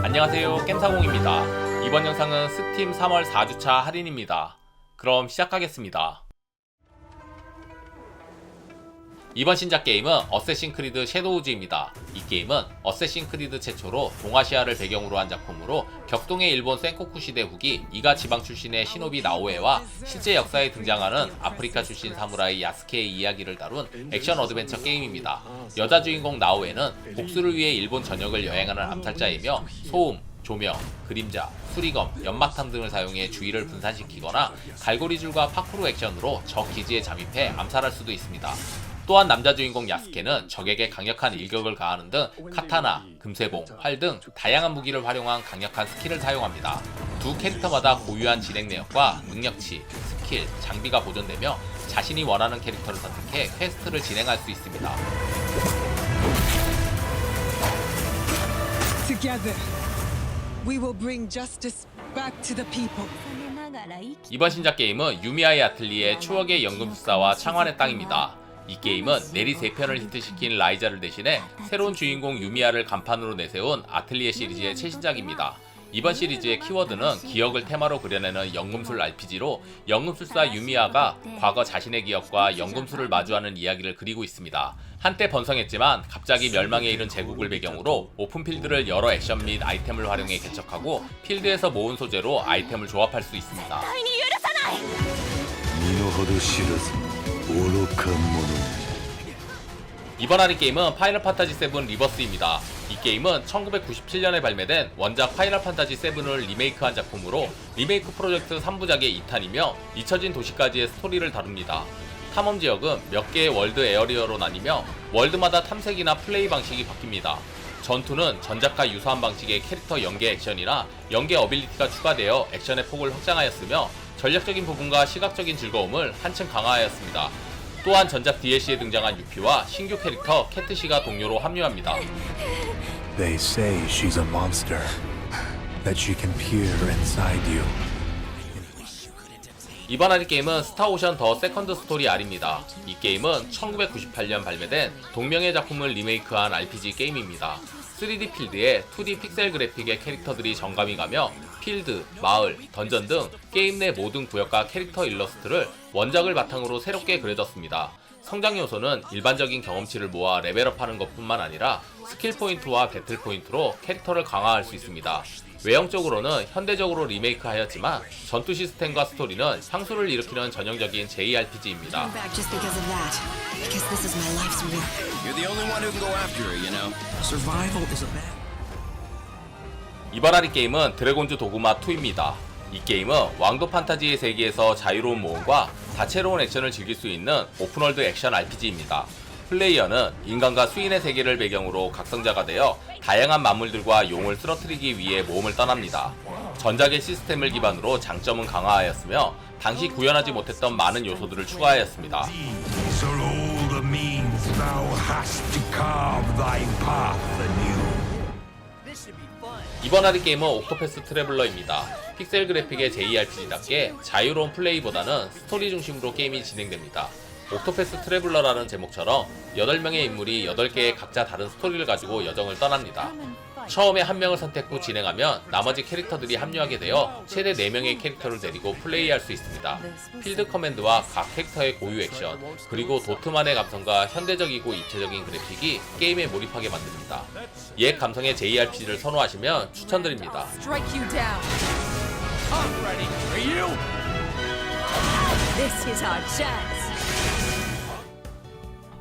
안녕하세요, 겜사공입니다. 이번 영상은 스팀 3월 4주차 할인입니다. 그럼 시작하겠습니다. 이번 신작 게임은 어쌔신 크리드 섀도우즈입니다. 이 게임은 어쌔신 크리드 최초로 동아시아를 배경으로 한 작품으로 격동의 일본 센코쿠 시대 후기 이가 지방 출신의 시노비 나오에와 실제 역사에 등장하는 아프리카 출신 사무라이 야스케의 이야기를 다룬 액션 어드벤처 게임입니다. 여자 주인공 나오에는 복수를 위해 일본 전역을 여행하는 암살자이며 소음, 조명, 그림자, 수리검, 연막탄 등을 사용해 주위를 분산시키거나 갈고리줄과 파쿠르 액션으로 적 기지에 잠입해 암살할 수도 있습니다. 또한 남자 주인공 야스케는 적에게 강력한 일격을 가하는 등 카타나, 금세봉, 활 등 다양한 무기를 활용한 강력한 스킬을 사용합니다. 두 캐릭터마다 고유한 진행 내역과 능력치, 스킬, 장비가 보존되며 자신이 원하는 캐릭터를 선택해 퀘스트를 진행할 수 있습니다. Together, we will bring justice back to the people. 이번 신작 게임은 유미아의 아틀리에 추억의 연금술사와 창환의 땅입니다. 이 게임은 내리 3편을 히트시킨 라이자를 대신해 새로운 주인공 유미아를 간판으로 내세운 아틀리에 시리즈의 최신작입니다. 이번 시리즈의 키워드는 기억을 테마로 그려내는 연금술 RPG로 연금술사 유미아가 과거 자신의 기억과 연금술을 마주하는 이야기를 그리고 있습니다. 한때 번성했지만 갑자기 멸망에 이른 제국을 배경으로 오픈필드를 여러 액션 및 아이템을 활용해 개척하고 필드에서 모은 소재로 아이템을 조합할 수 있습니다. 이번 할인 게임은 파이널 판타지 7 리버스입니다. 이 게임은 1997년에 발매된 원작 파이널 판타지 7을 리메이크한 작품으로 리메이크 프로젝트 3부작의 2탄이며 잊혀진 도시까지의 스토리를 다룹니다. 탐험 지역은 몇 개의 월드 에어리어로 나뉘며 월드마다 탐색이나 플레이 방식이 바뀝니다. 전투는 전작과 유사한 방식의 캐릭터 연계 액션이나 연계 어빌리티가 추가되어 액션의 폭을 확장하였으며 전략적인 부분과 시각적인 즐거움을 한층 강화하였습니다. 또한 전작 DLC에 등장한 유피와 신규 캐릭터 캐트시가 동료로 합류합니다. They say she's a monster, that she can peer inside you. 이번 할인 게임은 스타오션 더 세컨드 스토리 R입니다. 이 게임은 1998년 발매된 동명의 작품을 리메이크한 RPG 게임입니다. 3D 필드에 2D 픽셀 그래픽의 캐릭터들이 정감이 가며 필드, 마을, 던전 등 게임 내 모든 구역과 캐릭터 일러스트를 원작을 바탕으로 새롭게 그려졌습니다. 성장 요소는 일반적인 경험치를 모아 레벨업하는 것뿐만 아니라 스킬 포인트와 배틀 포인트로 캐릭터를 강화할 수 있습니다. 외형적으로는 현대적으로 리메이크하였지만 전투 시스템과 스토리는 향수를 일으키는 전형적인 JRPG입니다. 이번 할인 게임은 드래곤즈 도그마 2입니다. 이 게임은 왕도 판타지의 세계에서 자유로운 모험과 다채로운 액션을 즐길 수 있는 오픈월드 액션 RPG입니다. 플레이어는 인간과 수인의 세계를 배경으로 각성자가 되어 다양한 만물들과 용을 쓰러뜨리기 위해 모험을 떠납니다. 전작의 시스템을 기반으로 장점은 강화하였으며 당시 구현하지 못했던 많은 요소들을 추가하였습니다. 이번 할인 게임은 옥토패스 트래블러입니다. 픽셀 그래픽의 JRPG답게 자유로운 플레이보다는 스토리 중심으로 게임이 진행됩니다. 옥토패스 트래블러라는 제목처럼 8명의 인물이 8개의 각자 다른 스토리를 가지고 여정을 떠납니다. 처음에 한 명을 선택 후 진행하면 나머지 캐릭터들이 합류하게 되어 최대 4명의 캐릭터를 데리고 플레이할 수 있습니다. 필드 커맨드와 각 캐릭터의 고유 액션, 그리고 도트만의 감성과 현대적이고 입체적인 그래픽이 게임에 몰입하게 만듭니다. 옛 감성의 JRPG를 선호하시면 추천드립니다.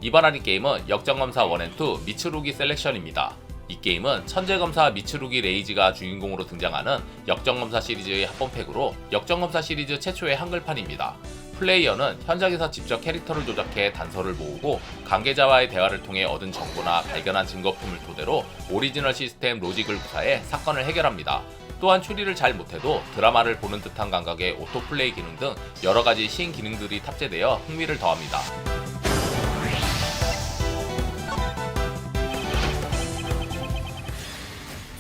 이번 할인 게임은 역전검사 1&2 미츠루기 셀렉션입니다. 이 게임은 천재검사 미츠루기 레이지가 주인공으로 등장하는 역전검사 시리즈의 합본팩으로 역전검사 시리즈 최초의 한글판입니다. 플레이어는 현장에서 직접 캐릭터를 조작해 단서를 모으고 관계자와의 대화를 통해 얻은 정보나 발견한 증거품을 토대로 오리지널 시스템 로직을 구사해 사건을 해결합니다. 또한 추리를 잘 못해도 드라마를 보는 듯한 감각의 오토플레이 기능 등 여러가지 신기능들이 탑재되어 흥미를 더합니다.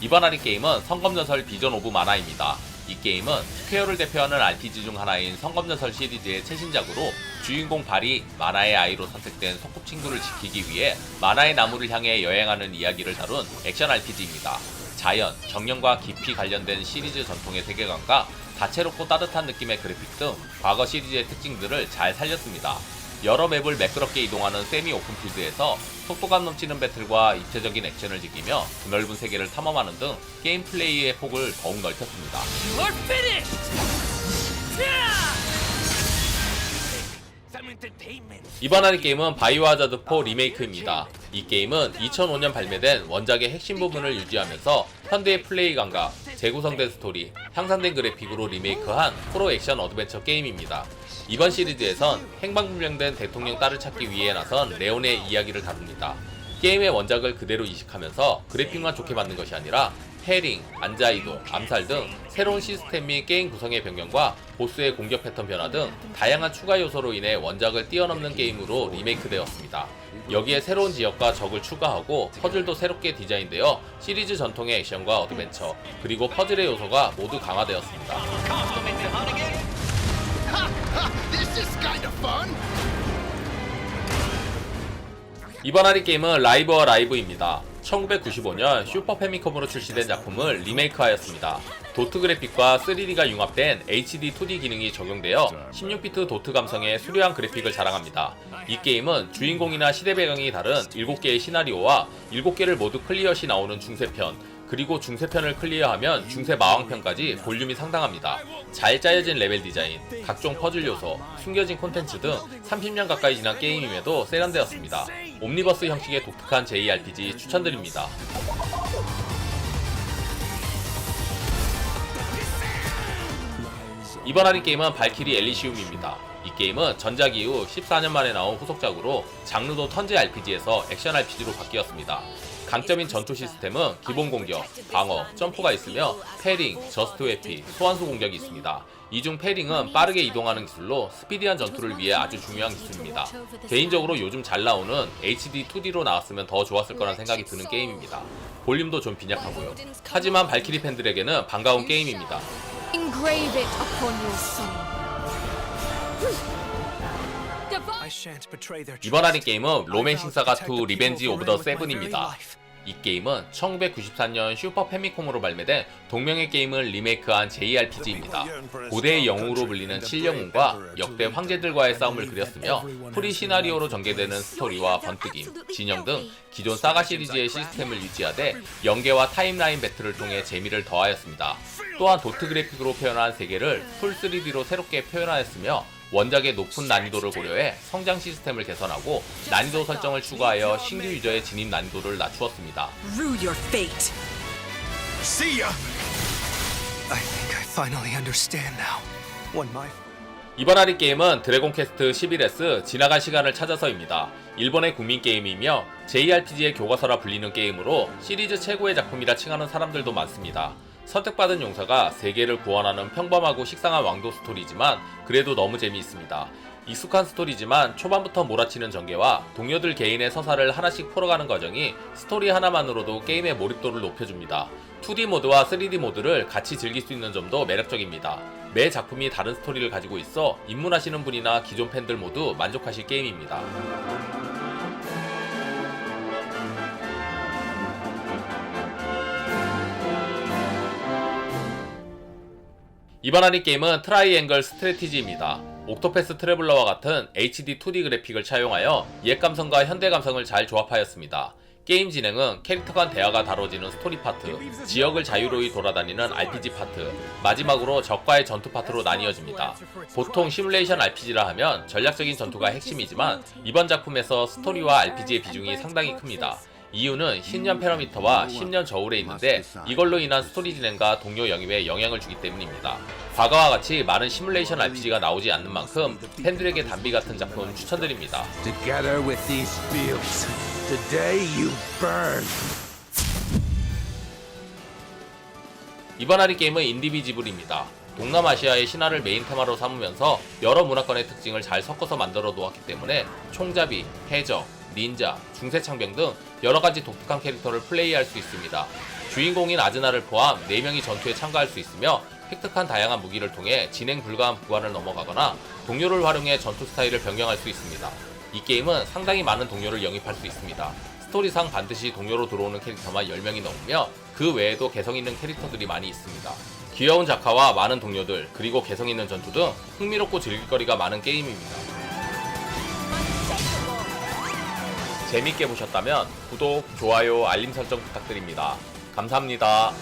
이번 할인 게임은 성검전설 비전 오브 마나입니다. 이 게임은 스퀘어를 대표하는 RPG 중 하나인 성검전설 시리즈의 최신작으로 주인공 발이 마나의 아이로 선택된 소꿉친구를 지키기 위해 마나의 나무를 향해 여행하는 이야기를 다룬 액션 RPG입니다. 자연, 정령과 깊이 관련된 시리즈 전통의 세계관과 다채롭고 따뜻한 느낌의 그래픽 등 과거 시리즈의 특징들을 잘 살렸습니다. 여러 맵을 매끄럽게 이동하는 세미 오픈필드에서 속도감 넘치는 배틀과 입체적인 액션을 즐기며 드넓은 세계를 탐험하는 등 게임 플레이의 폭을 더욱 넓혔습니다. 이번 할인 게임은 바이오하자드 4 리메이크입니다. 이 게임은 2005년 발매된 원작의 핵심 부분을 유지하면서 현대의 플레이 감각, 재구성된 스토리, 향상된 그래픽으로 리메이크한 프로 액션 어드벤처 게임입니다. 이번 시리즈에선 행방불명된 대통령 딸을 찾기 위해 나선 레온의 이야기를 다룹니다. 게임의 원작을 그대로 이식하면서 그래픽만 좋게 만든 것이 아니라 패링, 안자이도, 암살 등 새로운 시스템 및 게임 구성의 변경과 보스의 공격 패턴 변화 등 다양한 추가 요소로 인해 원작을 뛰어넘는 게임으로 리메이크되었습니다. 여기에 새로운 지역과 적을 추가하고 퍼즐도 새롭게 디자인되어 시리즈 전통의 액션과 어드벤처, 그리고 퍼즐의 요소가 모두 강화되었습니다. 이번 할인 게임은 라이브와 라이브입니다. 1995년 슈퍼 패미컴으로 출시된 작품을 리메이크하였습니다. 도트 그래픽과 3D가 융합된 HD 2D 기능이 적용되어 16비트 도트 감성의 수려한 그래픽을 자랑합니다. 이 게임은 주인공이나 시대 배경이 다른 7개의 시나리오와 7개를 모두 클리어시 나오는 중세편, 그리고 중세편을 클리어하면 중세 마왕편까지 볼륨이 상당합니다. 잘 짜여진 레벨 디자인, 각종 퍼즐 요소, 숨겨진 콘텐츠 등 30년 가까이 지난 게임임에도 세련되었습니다. 옴니버스 형식의 독특한 JRPG 추천드립니다. 이번 할인 게임은 발키리 엘리시움입니다. 이 게임은 전작 이후 14년 만에 나온 후속작으로 장르도 턴제 RPG에서 액션 RPG로 바뀌었습니다. 강점인 전투 시스템은 기본 공격, 방어, 점프가 있으며 패링, 저스트 회피, 소환수 공격이 있습니다. 이 중 패링은 빠르게 이동하는 기술로 스피디한 전투를 위해 아주 중요한 기술입니다. 개인적으로 요즘 잘 나오는 HD 2D로 나왔으면 더 좋았을 거란 생각이 드는 게임입니다. 볼륨도 좀 빈약하고요. 하지만 발키리 팬들에게는 반가운 게임입니다. Engrave it upon your soul. 이번 할인 게임은 로맨싱 사가 2 리벤지 오브 더 세븐입니다. 이 게임은 1994년 슈퍼 패미콤으로 발매된 동명의 게임을 리메이크한 JRPG입니다. 고대의 영웅으로 불리는 칠영웅과 역대 황제들과의 싸움을 그렸으며 프리 시나리오로 전개되는 스토리와 번뜩임, 진영 등 기존 사가 시리즈의 시스템을 유지하되 연계와 타임라인 배틀을 통해 재미를 더하였습니다. 또한 도트 그래픽으로 표현한 세계를 풀 3D로 새롭게 표현하였으며 원작의 높은 난이도를 고려해 성장 시스템을 개선하고 난이도 설정을 추가하여 신규 유저의 진입 난이도를 낮추었습니다. Rue your fate. See ya. I think I finally understand now. What my 이번 할인 게임은 드래곤 퀘스트 11S 지나간 시간을 찾아서입니다. 일본의 국민 게임이며 JRPG의 교과서라 불리는 게임으로 시리즈 최고의 작품이라 칭하는 사람들도 많습니다. 선택받은 용사가 세계를 구원하는 평범하고 식상한 왕도 스토리지만 그래도 너무 재미있습니다. 익숙한 스토리지만 초반부터 몰아치는 전개와 동료들 개인의 서사를 하나씩 풀어가는 과정이 스토리 하나만으로도 게임의 몰입도를 높여줍니다. 2D 모드와 3D 모드를 같이 즐길 수 있는 점도 매력적입니다. 매 작품이 다른 스토리를 가지고 있어 입문하시는 분이나 기존 팬들 모두 만족하실 게임입니다. 이번 할인 게임은 트라이앵글 스트래티지입니다. 옥토패스 트래블러와 같은 HD 2D 그래픽을 차용하여 옛 감성과 현대 감성을 잘 조합하였습니다. 게임 진행은 캐릭터 간 대화가 다뤄지는 스토리 파트, 지역을 자유로이 돌아다니는 RPG 파트, 마지막으로 적과의 전투 파트로 나뉘어집니다. 보통 시뮬레이션 RPG라 하면 전략적인 전투가 핵심이지만 이번 작품에서 스토리와 RPG의 비중이 상당히 큽니다. 이유는 10년 패러미터와 10년 저울에 있는데 이걸로 인한 스토리 진행과 동료 영입에 영향을 주기 때문입니다. 과거와 같이 많은 시뮬레이션 RPG가 나오지 않는 만큼 팬들에게 단비 같은 작품 추천드립니다. Together with these fields, today you burn. 이번 할인 게임은 인디비지블입니다. 동남아시아의 신화를 메인 테마로 삼으면서 여러 문화권의 특징을 잘 섞어서 만들어 놓았기 때문에 총잡이, 해적, 닌자, 중세창병 등 여러가지 독특한 캐릭터를 플레이할 수 있습니다. 주인공인 아즈나를 포함 4명이 전투에 참가할 수 있으며 획득한 다양한 무기를 통해 진행 불가한 구간을 넘어가거나 동료를 활용해 전투 스타일을 변경할 수 있습니다. 이 게임은 상당히 많은 동료를 영입할 수 있습니다. 스토리상 반드시 동료로 들어오는 캐릭터만 10명이 넘으며 그 외에도 개성 있는 캐릭터들이 많이 있습니다. 귀여운 작화와 많은 동료들, 그리고 개성 있는 전투 등 흥미롭고 즐길거리가 많은 게임입니다. 재밌게 보셨다면 구독, 좋아요, 알림 설정 부탁드립니다. 감사합니다.